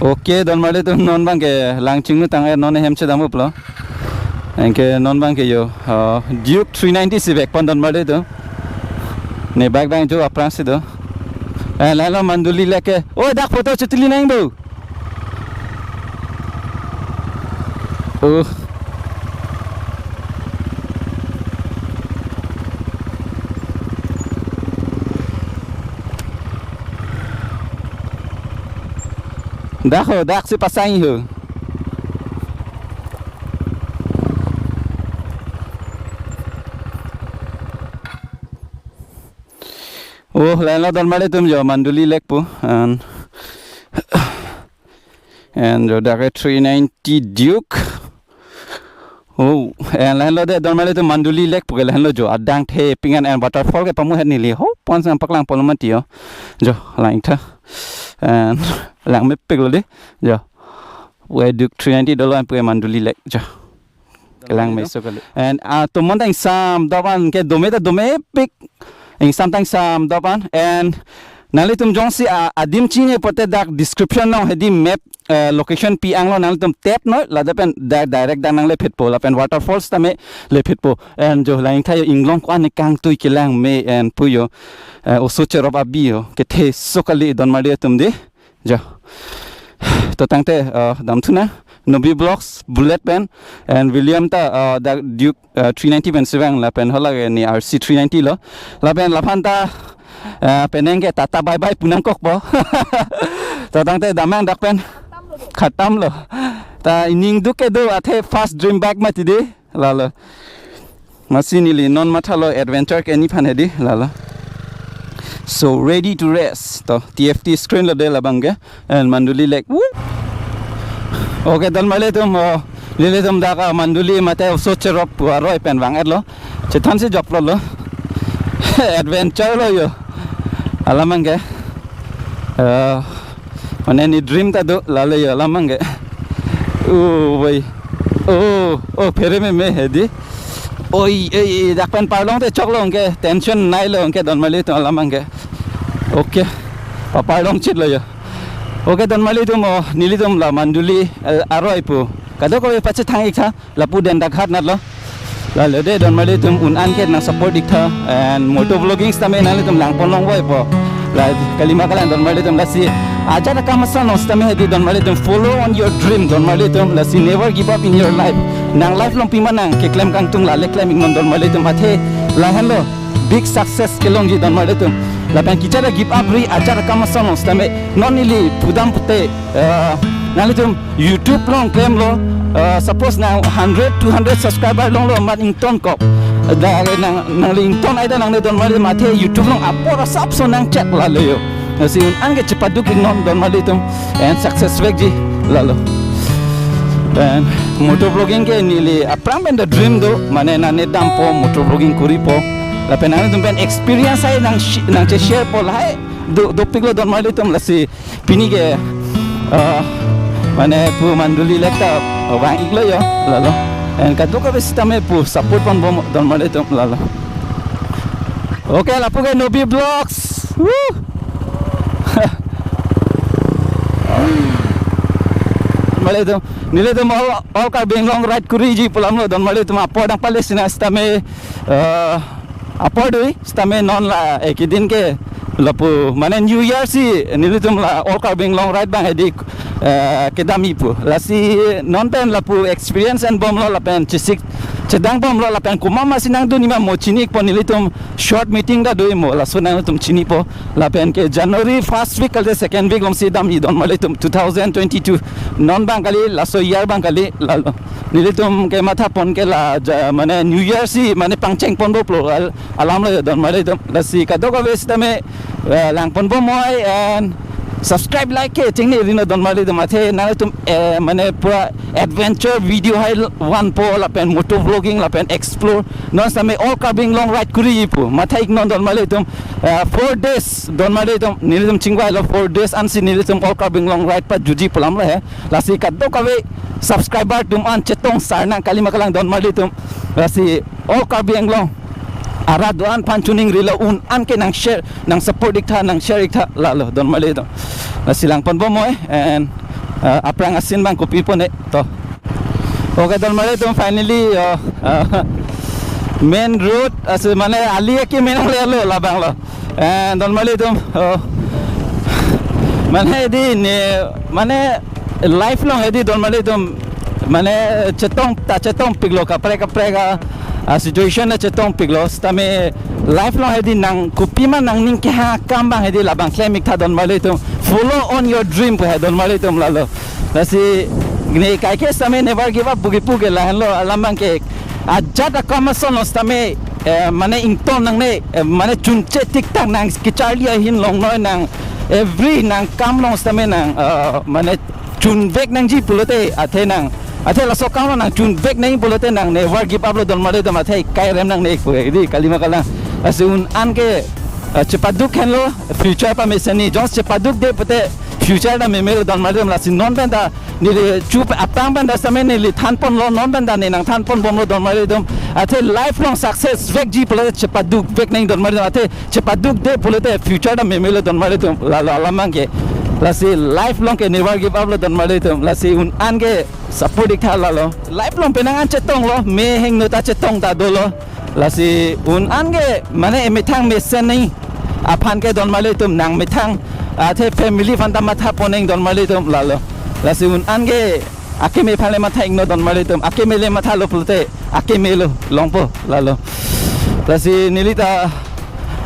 Okey don male tu non bang ke langching nu tang non hem che damu plo engke non bang ke yo Duke 390 si bek pon don male tu ne bag bang jo aprang se do la manduli leke oh dak foto chutili nang bu dak si pasang hu la don male tum jo manduli lek pu and jo dak 390 Duke and la de don male tum manduli lek pu la jo adang the pingan and waterfall ke pamu het ni li ho pon sam paklang polomati yo jo lain tha and lang me pek lo de jo we Duke 390 dollar pu manduli lek jo lang me so kali and to mon tang sam dawan ke dome pik ing sometimes Dobom and nali tum jong si adim chine pote dak description no hedi map location pi anglo nali tum tap no la dapen direct dan nang le phet po la pen waterfalls tame le phet po and jo laing thayo inglong kwa ni kang tui kilang me and puyo oso cherop abio ke the sokali don mari tum de jo to tangte dam thuna Nobi Blocks Bullet Pen and William ta the Duke 390 pen sevang la pen hola ni RC390 lo la pen la phanta peneng ke tata bye bye punang kok bo to tangte damang dak pen khatam lo ta ning du ke do athe fast dream bag ma ti de la la masinili non mathalo adventure ke ni phan hedi la la so ready to rest to TFT screen lo de la bangge and manduli like okay don male tum lele tum da ka manduli mate so cherop puaro pen wanget lo chetan se job lo adventure lo yo alamang ke mane ni dream ta do la le yo alamang ke woi phere me hedi oi dak pen parlong te chok lo ke tension nai lo ke don male tum alamang ke okay pa parlong chit lo yo okay don mali tum nili tum la manduli aroi pu kado ko pache thang ikha lapu den dak hat nat lo la le de don mali tum un an ke na support ikha and motovlogging stame nali tum lang ponlong woi po la kalima kalan don mali tum la si aja ka masan ostame hedi don mali tum follow on your dream don mali tum la si never give up in your life nang life long pimanang ke claim kang tung la le claiming non don mali tum athe la hello big success kelong ji don mali tum la pen kichara give up ri ajar kamason ostame nonili pudam pute nalitum YouTube long claim lo suppose now 100-200 subscriber long lo mat ington ko da nang ington aida nang don mali mathe YouTube long apora sap so nang chat la le yo si un ange cepaduk non don mali tum and success weg ji la lo and motovlogging ke nili apram ben the dream do mane na ne dampo motovlogging kuri po la penang tum pen experience ai nang che share pol hai do piglo don mali tum la si pini ke mane pu manduli lekta wang iglo yo la lo en kadu ka bestame pu support pon bom don mali tum la lo okay la pu ke Nobi Blocks mali tum nile tum all Karbi Anglong Ride kuri ji pulam lo don mali tum apodang Palestina stame apodoi stame non la ekidin ke lapu mane New Year si nilitum la all Karbi Anglong Ride bang edi kedami pu la si non pen lapu experience and bom lo la pen chisik chedang bom lo la pen kumama sinang do nima mo chinik po nilitum short meeting da do mo la sunang tum chini po la pen ke January first week kal second week om si dam i don malitum 2022 non bang kali la so year bang kali la nilitum ke matha pon ke la mane New Year si mane pangcheng pon bo plo alam lo don malitum la si kado ka bes tame lang pon bo moi and subscribe like ke chingni rino don mali de mathe na tum mane pura adventure video hai one po la pen motovlogging la pen explore non same all Karbi Anglong Ride kuri pu matha ik non don mali tum 4 days don mali tum nilitum chingwa la 4 days ansi nilitum all Karbi Anglong Ride pa juji pulam la hai la si kaddo ka we subscriber tum an chetong sarna kalima kalang don mali tum la si all Karbi Anglong araduan panchuning rila un an ke nang share nang support ikta nang share ikta la lo don mali tum la silang pon bo moi and aprang asin bang kopi pon to. Okay, don male tum finally main road as mane ali ke main le labang lo. And don male tum mane di mane lifelong edi don male tum mane chetong piglo kapre ka situation na chetong piglo stame lifelong edi nang kopi man nang ning ke ha kambang edi labang klemik tha don male tum follow on your dream pe don male tum lalo lasi gni kai ke stame never give up bugi puge la lo alambang ke ajat akamason stame mane ington nang ne mane chunche tik tak nang kichalia hin long noi nang every nang kam long stame nang mane chun vek nang ji pulote athe nang athe la so kam nang chun vek nang pulote nang never give up lo don male tum athe kai rem nang ne ku di kalima kala asun an ke cepaduk kan lo future pa mesani jos cepaduk de pete future da memelo don male tum la sin non benda ni chup apang benda stame ni than pon lo non benda ni nang than pon bom lo don male tum athe lifelong success vek ji pulote cepaduk vek nang don male athe cepaduk de pulote future da memelo don male tum la lamang ke lasi lifelong ke never give up lo don male tum lasi un an ke support ikha la lo lifelong penangan chetong lo me heng no ta chetong ta do lo lasi un an ke mane emithang me sen nei aphan ke don male tum nang mithang athe family fanda matha poneng don male tum la lo lasi un an ke ake me phale matha igno don male tum ake me le matha lo pulte ake me lo longpo la lo lasi nilita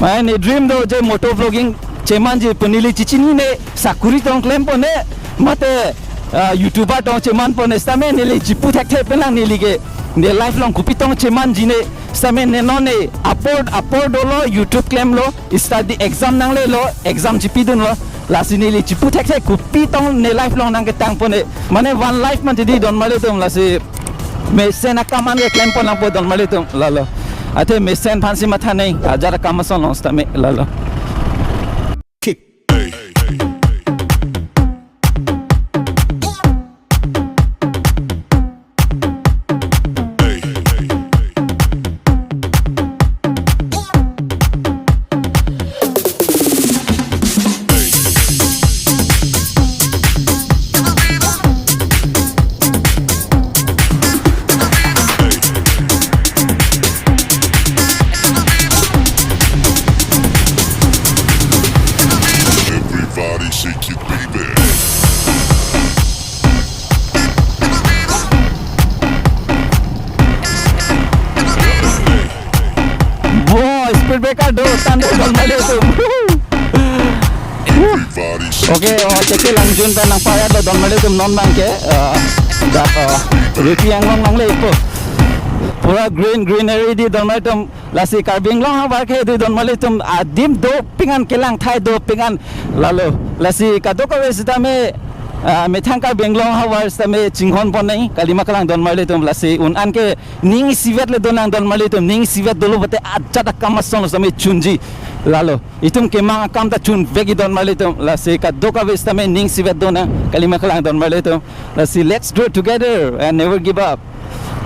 mane dream do je motovlogging chemanji punili chichini ne sakuri tong klem pone mate youtuber tong cheman pone stame nili jipu thak pelang nili ke ne lifelong kupi tong cheman jine stame ne no ne upload lo youtube claim lo study exam nang le lo exam jipi dun lo lasi nili jipu thak kupi tong ne lifelong nang ke tang pone mane one life man di don male tum lasi me sena kaman ke claim pon lang po don male tum lalo ate me sen phansi matha nei ajara kamason lo stame lalo Okay, check langjun pa nang payat lo don male tum non bang ke Karbi Anglong le ipo pura greenery di don male tum lasi Karbi Anglong ha ke di don male tum adim do pingan kelang thai do pingan lalo lasi kadoko wesita me methang Karbi Anglong ha war stame chinghon pon nei kalima kalang don male tum lasi un an ke ning sivet le donang don male tum ning sivet dolo bate ajata kamasong stame chunji lalo itum kemang akam ta chun vegi don male tum lasi kadoka westame ning sivet dona kalima kalang don male tum lasi let's do it together and never give up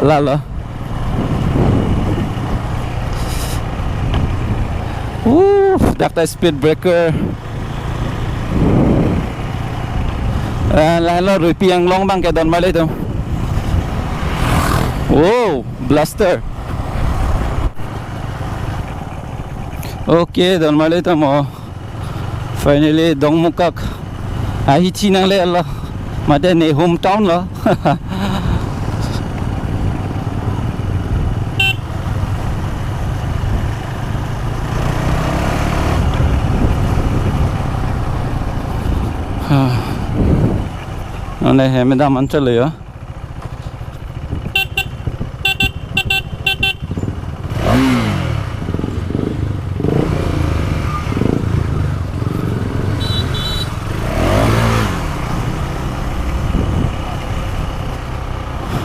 lalo daftar speed breaker lalo Karbi Anglong bang ke don male tum blaster okay don male tum finally dong mukak ahi chinang le Allah made ne hometown lo Ane hemeda manchal yo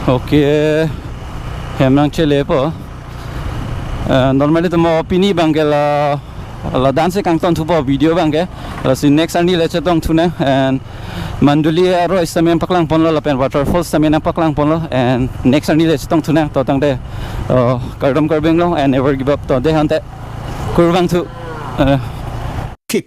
okay hemang chele po normally to mo pini bangela la dance kang ton thupo video bangke si next ani le chetong thuna and manduli aro istamem paklang ponlo la pen waterfall stamina paklang ponlo and next ani le chetong thuna to tang de Karbi Anglong and never give up to de hante kurwang thu kick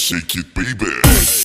shake it, baby.